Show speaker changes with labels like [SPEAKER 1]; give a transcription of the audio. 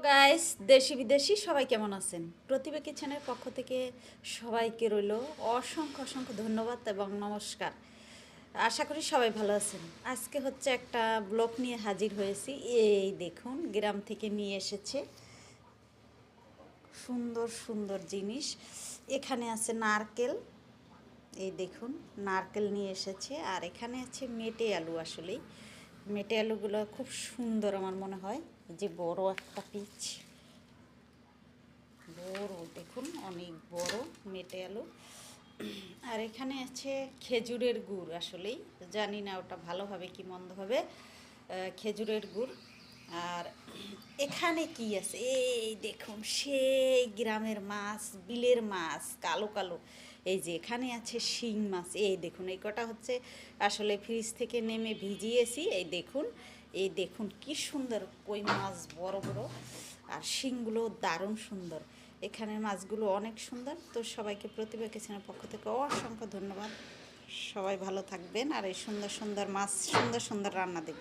[SPEAKER 1] Guys, দেশি বিদেশি সবাই কেমন আছেন? প্রতিভা কিচেনের পক্ষ থেকে সবাইকে রইল অসংখ্য অসংখ্য ধন্যবাদ এবং নমস্কার। আশা করি সবাই ভালো আছেন। আজকে হচ্ছে একটা ব্লগ নিয়ে হাজির হয়েছি। এই দেখুন, গ্রাম থেকে নিয়ে এসেছে সুন্দর সুন্দর জিনিস। এখানে আছে নারকেল, এই দেখুন নারকেল নিয়ে এসেছে। আর এখানে আছে মেটে আলু। আসলেই মেটে আলুগুলো খুব সুন্দর আমার মনে হয়। যে বড় একটা পিচ, বড় দেখুন, অনেক বড় মেটে আলু। আর এখানে আছে খেজুরের গুড়। আসলেই জানি না ওটা ভালো হবে কি মন্দ হবে, খেজুরের গুড়। আর এখানে কি আছে এই দেখুন, সেই গ্রামের মাছ, বিলের মাছ, কালো কালো। এই যে এখানে আছে শিং মাছ। এই দেখুন, এই কটা হচ্ছে আসলে ফ্রিজ থেকে নেমে ভিজিয়েছি। এই দেখুন, এই দেখুন কি সুন্দর কই মাছ, বড় বড়। আর শিংগুলো দারুণ সুন্দর। এখানের মাছগুলো অনেক সুন্দর। তো সবাইকে প্রতিভা কিচেনের পক্ষ থেকে অসংখ্য ধন্যবাদ। সবাই ভালো থাকবেন আর এই সুন্দর সুন্দর মাছ, সুন্দর সুন্দর রান্না দেখবেন।